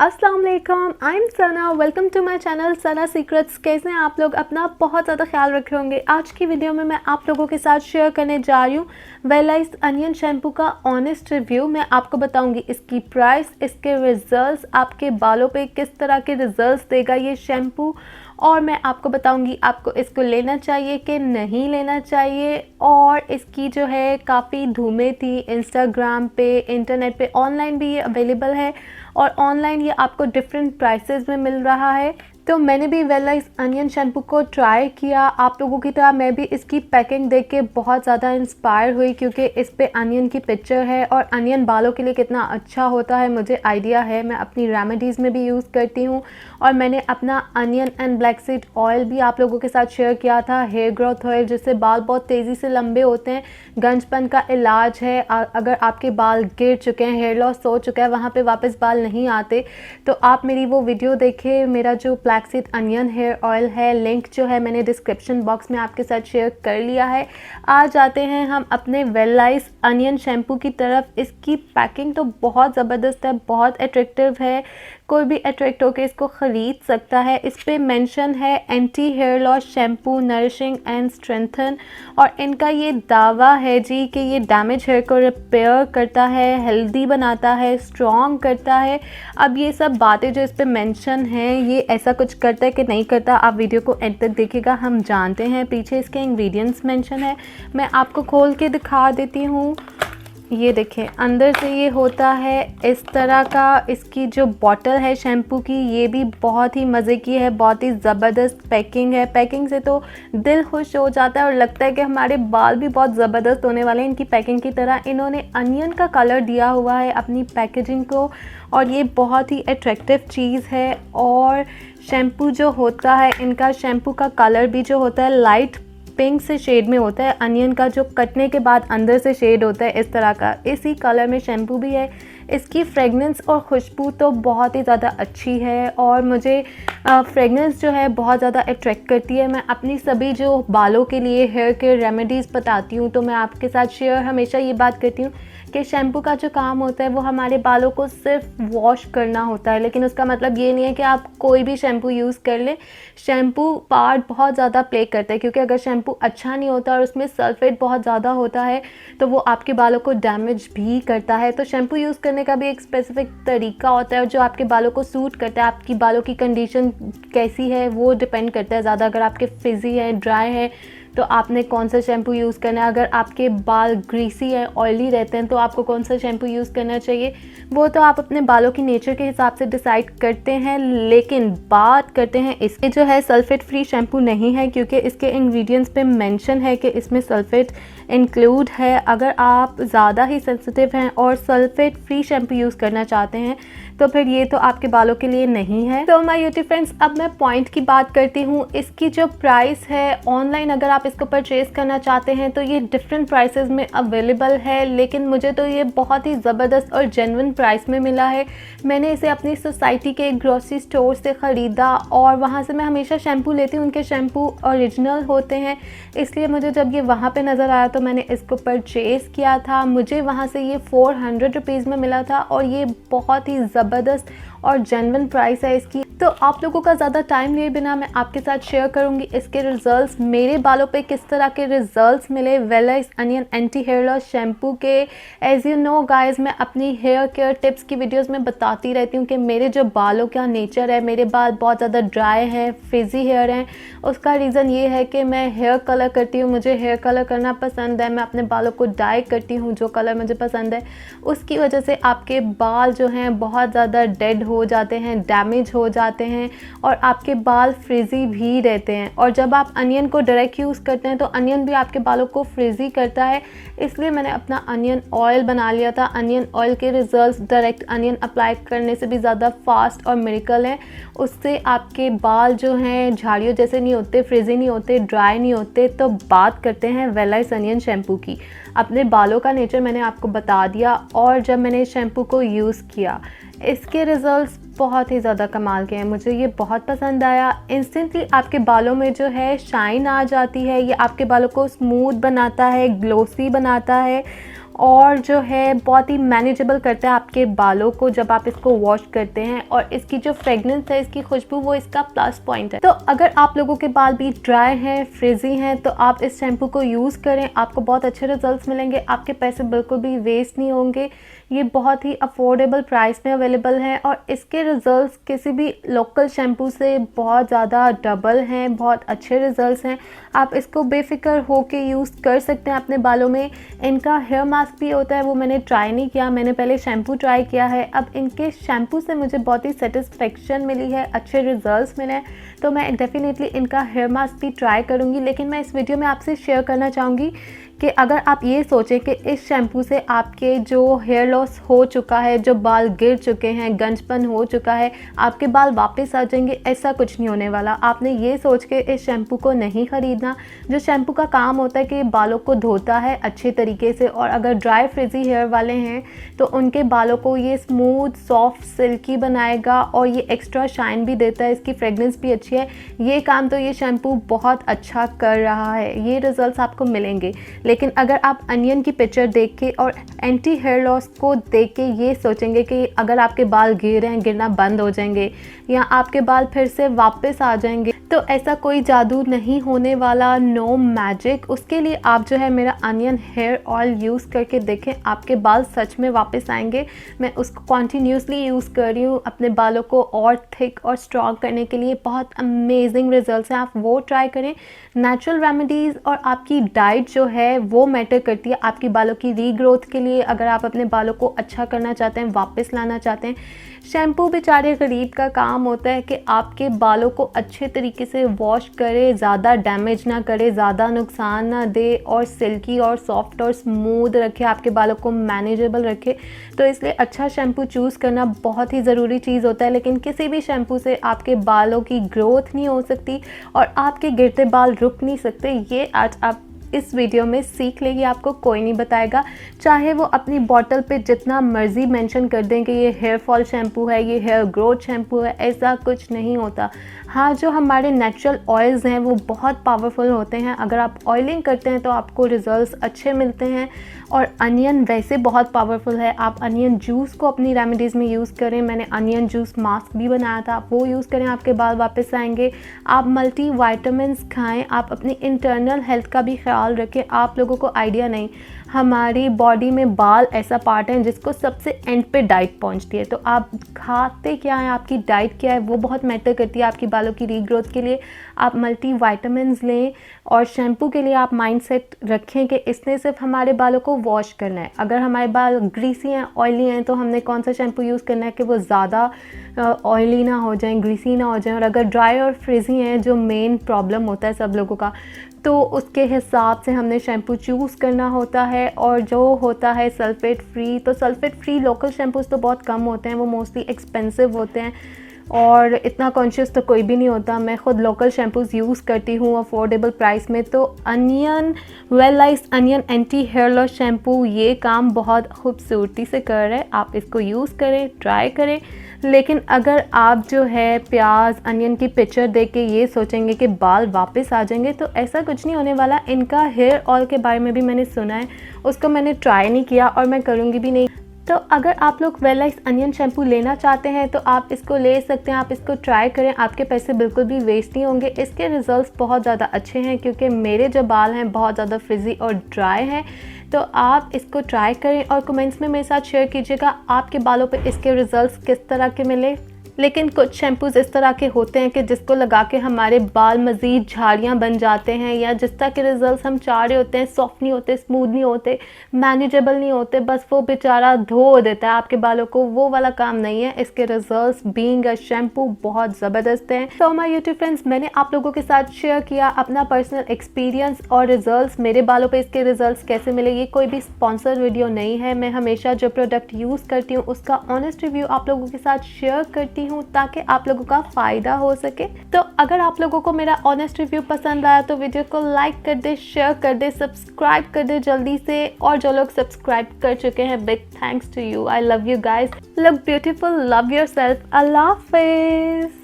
अस्सलाम वालेकुम, I am Sana. Welcome to my channel Sana secrets. कैसे हैं आप लोग? अपना बहुत ज़्यादा ख्याल रखे होंगे। आज की वीडियो में मैं आप लोगों के साथ शेयर करने जा रही हूँ वेलाइज अनियन शैम्पू का ऑनेस्ट रिव्यू। मैं आपको बताऊंगी इसकी प्राइस, इसके रिजल्ट्स, आपके बालों पे किस तरह के रिजल्ट्स देगा ये शैम्पू, और मैं आपको बताऊंगी आपको इसको लेना चाहिए कि नहीं लेना चाहिए। और इसकी जो है काफ़ी धूमें थी इंस्टाग्राम पे, इंटरनेट पे, ऑनलाइन भी ये अवेलेबल है और ऑनलाइन ये आपको डिफरेंट प्राइसेस में मिल रहा है। तो मैंने भी वेलाइज अनियन शैम्पू को ट्राई किया। आप लोगों की तरह मैं भी इसकी पैकिंग देख के बहुत ज़्यादा इंस्पायर हुई, क्योंकि इस पे अनियन की पिक्चर है और अनियन बालों के लिए कितना अच्छा होता है मुझे आइडिया है। मैं अपनी रेमेडीज़ में भी यूज़ करती हूँ और मैंने अपना onion and black seed oil भी आप लोगों के साथ शेयर किया था, हेयर ग्रोथ ऑयल, जिससे बाल बहुत तेज़ी से लंबे होते हैं। गंजपन का इलाज है। अगर आपके बाल गिर चुके हैं, हेयर लॉस हो चुका है, वहाँ पे वापस बाल नहीं आते, तो आप मेरी वो वीडियो देखें। मेरा जो black seed onion hair oil है, लिंक जो है मैंने डिस्क्रिप्शन बॉक्स में आपके साथ शेयर कर लिया है। आ जाते हैं हम अपने वेलाइज अनियन शैम्पू की तरफ। इसकी पैकिंग तो बहुत ज़बरदस्त है, बहुत अट्रैक्टिव है। कोई भी अट्रैक्ट होकर इसको ख़रीद सकता है। इस पर मेंशन है anti hair loss shampoo, nourishing and strengthen, और इनका ये दावा है जी कि ये डैमेज हेयर को रिपेयर करता है, हेल्दी बनाता है, स्ट्रॉन्ग करता है। अब ये सब बातें जो इस पर मेंशन हैं, ये ऐसा कुछ करता है कि नहीं करता, आप वीडियो को एंड तक देखिएगा, हम जानते हैं। पीछे इसके इंग्रेडिएंट्स मेंशन है, मैं आपको खोल के दिखा देती हूँ। ये देखें, अंदर से ये होता है इस तरह का। इसकी जो बॉटल है शैम्पू की, ये भी बहुत ही मज़े की है, बहुत ही ज़बरदस्त पैकिंग है। पैकिंग से तो दिल खुश हो जाता है और लगता है कि हमारे बाल भी बहुत ज़बरदस्त होने वाले हैं इनकी पैकिंग की तरह। इन्होंने अनियन का कलर दिया हुआ है अपनी पैकेजिंग को, और ये बहुत ही अट्रैक्टिव चीज़ है। और शैम्पू जो होता है, इनका शैम्पू का कलर भी जो होता है लाइट पिंक से शेड में होता है। अनियन का जो कटने के बाद अंदर से शेड होता है इस तरह का, इसी कलर में शैम्पू भी है। इसकी फ्रेगनेंस और खुशबू तो बहुत ही ज़्यादा अच्छी है और मुझे फ्रेगनेंस जो है बहुत ज़्यादा अट्रैक्ट करती है। मैं अपनी सभी जो बालों के लिए हेयर केयर रेमेडीज़ बताती हूँ, तो मैं आपके साथ शेयर हमेशा ये बात करती हूँ कि शैम्पू का जो काम होता है वो हमारे बालों को सिर्फ वॉश करना होता है, लेकिन उसका मतलब ये नहीं है कि आप कोई भी शैम्पू यूज़ कर लें। शैम्पू पार्ट बहुत ज़्यादा प्ले करता है, क्योंकि अगर शैम्पू अच्छा नहीं होता और उसमें सल्फेट बहुत ज़्यादा होता है तो वो आपके बालों को डैमेज भी करता है। तो शैम्पू यूज़ करने का भी एक स्पेसिफिक तरीका होता है जो आपके बालों को सूट करता है। आपकी बालों की कंडीशन कैसी है वो डिपेंड करता है ज़्यादा। अगर आपके फ्रिजी है, ड्राई है, तो आपने कौन सा शैम्पू यूज़ करना है। अगर आपके बाल ग्रीसी है, ऑयली रहते हैं, तो आपको कौन सा शैम्पू यूज़ करना चाहिए, वो तो आप अपने बालों की नेचर के हिसाब से डिसाइड करते हैं। लेकिन बात करते हैं, इसके जो है सल्फेट फ्री शैम्पू नहीं है, क्योंकि इसके इंग्रेडिएंट्स पे मेंशन है कि इसमें सल्फेट इंक्लूड है। अगर आप ज़्यादा ही सेंसिटिव हैं और सल्फेट फ्री शैम्पू यूज़ करना चाहते हैं तो फिर ये तो आपके बालों के लिए नहीं है। तो माय ब्यूटी फ्रेंड्स, अब मैं पॉइंट की बात करती हूँ। इसकी जो प्राइस है ऑनलाइन, अगर आप इसको परचेज़ करना चाहते हैं तो ये डिफरेंट प्राइसेस में अवेलेबल है, लेकिन मुझे तो ये बहुत ही ज़बरदस्त और जेन्युइन प्राइस में मिला है। मैंने इसे अपनी सोसाइटी के ग्रोसरी स्टोर से ख़रीदा और वहाँ से मैं हमेशा शैम्पू लेती हूँ। उनके शैम्पू ओरिजिनल होते हैं, इसलिए मुझे जब ये वहाँ पे नज़र आया तो मैंने इसको परचेज़ किया था। मुझे वहाँ से ये 400 रुपीज़ में मिला था और ये बहुत ही ज़बरदस्त और जेन्युइन प्राइस है इसकी। तो आप लोगों का ज़्यादा टाइम लिए बिना मैं आपके साथ शेयर करूंगी इसके रिजल्ट्स, मेरे बालों पे किस तरह के रिजल्ट्स मिले वेलाइज onion anti hair loss shampoo के। एज यू नो गाइस, मैं अपनी हेयर केयर टिप्स की वीडियोस में बताती रहती हूँ कि मेरे जो बालों का नेचर है, मेरे बाल बहुत ज़्यादा ड्राई हैं, फ्रिजी हेयर हैं। उसका रीज़न ये है कि मैं हेयर कलर करती हूँ, मुझे हेयर कलर करना पसंद है। मैं अपने बालों को डाई करती हूँ जो कलर मुझे पसंद है। उसकी वजह से आपके बाल जो हैं बहुत ज़्यादा डेड हो जाते हैं, डैमेज हो जाते हैं और आपके बाल फ्रिजी भी रहते हैं। और जब आप अनियन को डायरेक्ट यूज़ करते हैं तो अनियन भी आपके बालों को फ्रिजी करता है, इसलिए मैंने अपना अनियन ऑयल बना लिया था। अनियन ऑयल के रिजल्ट्स डायरेक्ट अनियन अप्लाई करने से भी ज़्यादा फास्ट और मिरेकल है। उससे आपके बाल जो हैं झाड़ियों जैसे नहीं होते, फ्रिजी नहीं होते, ड्राई नहीं होते। तो बात करते हैं वेलाइज अनियन शैम्पू की। अपने बालों का नेचर मैंने आपको बता दिया, और जब मैंने इस शैम्पू को यूज़ किया, इसके रिज़ल्ट्स बहुत ही ज़्यादा कमाल के हैं। मुझे ये बहुत पसंद आया। इंस्टेंटली आपके बालों में जो है शाइन आ जाती है, ये आपके बालों को स्मूथ बनाता है, ग्लोसी बनाता है और जो है बहुत ही मैनेजेबल करता है आपके बालों को जब आप इसको वॉश करते हैं। और इसकी जो फ्रेगनेंस है, इसकी खुशबू, वो इसका प्लस पॉइंट है। तो अगर आप लोगों के बाल भी ड्राई हैं, फ्रिजी हैं, तो आप इस शैम्पू को यूज़ करें, आपको बहुत अच्छे रिजल्ट्स मिलेंगे, आपके पैसे बिल्कुल भी वेस्ट नहीं होंगे। ये बहुत ही अफोर्डेबल प्राइस में अवेलेबल है और इसके रिजल्ट्स किसी भी लोकल शैम्पू से बहुत ज़्यादा डबल हैं, बहुत अच्छे रिजल्ट्स हैं। आप इसको बेफिक्र होके यूज़ कर सकते हैं अपने बालों में। इनका हेयर मास्क भी होता है, वो मैंने ट्राई नहीं किया, मैंने पहले शैम्पू ट्राई किया है। अब इनके शैम्पू से मुझे बहुत ही सेटिस्फेक्शन मिली है, अच्छे रिजल्ट्स मिले हैं, तो मैं डेफिनेटली इनका हेयर मास्क भी ट्राई करूँगी। लेकिन मैं इस वीडियो में आपसे शेयर करना चाहूँगी कि अगर आप ये सोचें कि इस शैम्पू से आपके जो हेयर लॉस हो चुका है, जो बाल गिर चुके हैं, गंजपन हो चुका है, आपके बाल वापस आ जाएंगे, ऐसा कुछ नहीं होने वाला। आपने ये सोच के इस शैम्पू को नहीं ख़रीदना। जो शैम्पू का काम होता है कि बालों को धोता है अच्छे तरीके से, और अगर ड्राई फ्रिजी हेयर वाले हैं तो उनके बालों को ये स्मूथ, सॉफ्ट, सिल्की बनाएगा और ये एक्स्ट्रा शाइन भी देता है। इसकी फ्रेगनेंस भी अच्छी है। ये काम तो ये शैम्पू बहुत अच्छा कर रहा है, ये रिजल्ट्स आपको मिलेंगे। लेकिन अगर आप अनियन की पिक्चर देख के और एंटी हेयर लॉस को देख के ये सोचेंगे कि अगर आपके बाल गिर रहे हैं, गिरना बंद हो जाएंगे या आपके बाल फिर से वापस आ जाएंगे, तो ऐसा कोई जादू नहीं होने वाला, नो मैजिक। उसके लिए आप जो है मेरा अनियन हेयर ऑयल यूज़ करके देखें, आपके बाल सच में वापस आएंगे। मैं उसको कॉन्टीन्यूसली यूज़ कर रही हूँ अपने बालों को और थिक और स्ट्रॉन्ग करने के लिए। बहुत अमेजिंग रिजल्ट्स हैं, आप वो ट्राई करें। नेचुरल रेमेडीज़ और आपकी डाइट जो है वो मैटर करती है आपकी बालों की रीग्रोथ के लिए। अगर आप अपने बालों को अच्छा करना चाहते हैं, वापस लाना चाहते हैं, शैम्पू बेचारे गरीब का काम होता है कि आपके बालों को अच्छे तरीके से वॉश करे, ज़्यादा डैमेज ना करे, ज़्यादा नुकसान ना दे, और सिल्की और सॉफ्ट और स्मूथ रखे, आपके बालों को मैनेजेबल रखे। तो इसलिए अच्छा शैम्पू चूज़ करना बहुत ही ज़रूरी चीज़ होता है। लेकिन किसी भी शैम्पू से आपके बालों की ग्रोथ नहीं हो सकती और आपके गिरते बाल रुक नहीं सकते। ये आज आप इस वीडियो में सीख लेंगे, आपको कोई नहीं बताएगा। चाहे वो अपनी बॉटल पे जितना मर्जी मेंशन कर दें कि ये हेयर फॉल शैम्पू है, ये हेयर ग्रोथ शैम्पू है, ऐसा कुछ नहीं होता। हाँ, जो हमारे नेचुरल ऑयल्स हैं वो बहुत पावरफुल होते हैं। अगर आप ऑयलिंग करते हैं तो आपको रिजल्ट्स अच्छे मिलते हैं। और अनियन वैसे बहुत पावरफुल है। आप अनियन जूस को अपनी रेमेडीज़ में यूज़ करें। मैंने अनियन जूस मास्क भी बनाया था, आप वो यूज़ करें, आपके बाल वापस आएंगे। आप मल्टी वाइटामिन्स खाएं, आप अपनी इंटरनल हेल्थ का भी ख्याल रखें। आप लोगों को आइडिया नहीं, हमारी बॉडी में बाल ऐसा पार्ट है जिसको सबसे एंड पे डाइट पहुंचती है। तो आप खाते क्या हैं, आपकी डाइट क्या है, वो बहुत मैटर करती है आपकी बालों की रीग्रोथ के लिए। आप मल्टी वाइटामिन्स लें और शैम्पू के लिए आप माइंडसेट रखें कि इसने सिर्फ हमारे बालों को वॉश करना है। अगर हमारे बाल ग्रीसी हैं, ऑयली हैं, तो हमने कौन सा शैम्पू यूज़ करना है कि वो ज़्यादा ऑयली ना हो जाएं, ग्रीसी ना हो जाएं। और अगर ड्राई और फ्रिजी हैं, जो मेन प्रॉब्लम होता है सब लोगों का, तो उसके हिसाब से हमने शैम्पू चूज़ करना होता है। और जो होता है सल्फ़ेट फ्री, तो सल्फ़ेट फ्री लोकल शैम्पूज़ तो बहुत कम होते हैं, वो मोस्टली एक्सपेंसिव होते हैं और इतना कॉन्शियस तो कोई भी नहीं होता। मैं ख़ुद लोकल शैम्पूज़ यूज़ करती हूँ अफोर्डेबल प्राइस में। तो अनियन वेलाइज onion anti hair loss shampoo ये काम बहुत खूबसूरती से कर रहा है। आप इसको यूज़ करें, ट्राई करें। लेकिन अगर आप जो है प्याज अनियन की पिक्चर देख के ये सोचेंगे कि बाल वापस आ जाएंगे, तो ऐसा कुछ नहीं होने वाला। इनका हेयर ऑयल के बारे में भी मैंने सुना है, उसको मैंने ट्राई नहीं किया और मैं करूँगी भी नहीं। तो अगर आप लोग वेलाइज अनियन शैम्पू लेना चाहते हैं तो आप इसको ले सकते हैं, आप इसको ट्राई करें, आपके पैसे बिल्कुल भी वेस्ट नहीं होंगे। इसके रिजल्ट्स बहुत ज़्यादा अच्छे हैं क्योंकि मेरे जो बाल हैं बहुत ज़्यादा फ्रिजी और ड्राई हैं। तो आप इसको ट्राई करें और कमेंट्स में मेरे साथ शेयर कीजिएगा आपके बालों पे इसके रिजल्ट्स किस तरह के मिले। लेकिन कुछ शैम्पूज़ इस तरह के होते हैं कि जिसको लगा के हमारे बाल मज़ीद झाड़ियाँ बन जाते हैं, या जिस तरह के रिजल्ट्स हम चाह रहे होते हैं, सॉफ्ट नहीं होते, स्मूथ नहीं होते, मैनेजेबल नहीं होते, बस वो बेचारा धो देता है आपके बालों को। वो वाला काम नहीं है। इसके रिजल्ट्स बीइंग अ शैम्पू बहुत ज़बरदस्त हैं। तो माय यूट्यूब फ्रेंड्स, मैंने आप लोगों के साथ शेयर किया अपना पर्सनल एक्सपीरियंस और रिजल्ट्स, मेरे बालों पे इसके रिजल्ट्स कैसे मिले। ये कोई भी स्पॉन्सर वीडियो नहीं है। मैं हमेशा जो प्रोडक्ट यूज़ करती हूँ उसका ऑनेस्ट रिव्यू आप लोगों के साथ शेयर करती हूँ ताकि आप लोगों का फ़ायदा हो सके। तो अगर आप लोगों को मेरा ऑनेस्ट रिव्यू पसंद आया तो वीडियो को लाइक कर दे, शेयर कर दे, सब्सक्राइब कर दे जल्दी से। और जो लोग सब्सक्राइब कर चुके हैं, big thanks to you. I love you guys, look beautiful, love yourself. अल्लाह हाफिज़।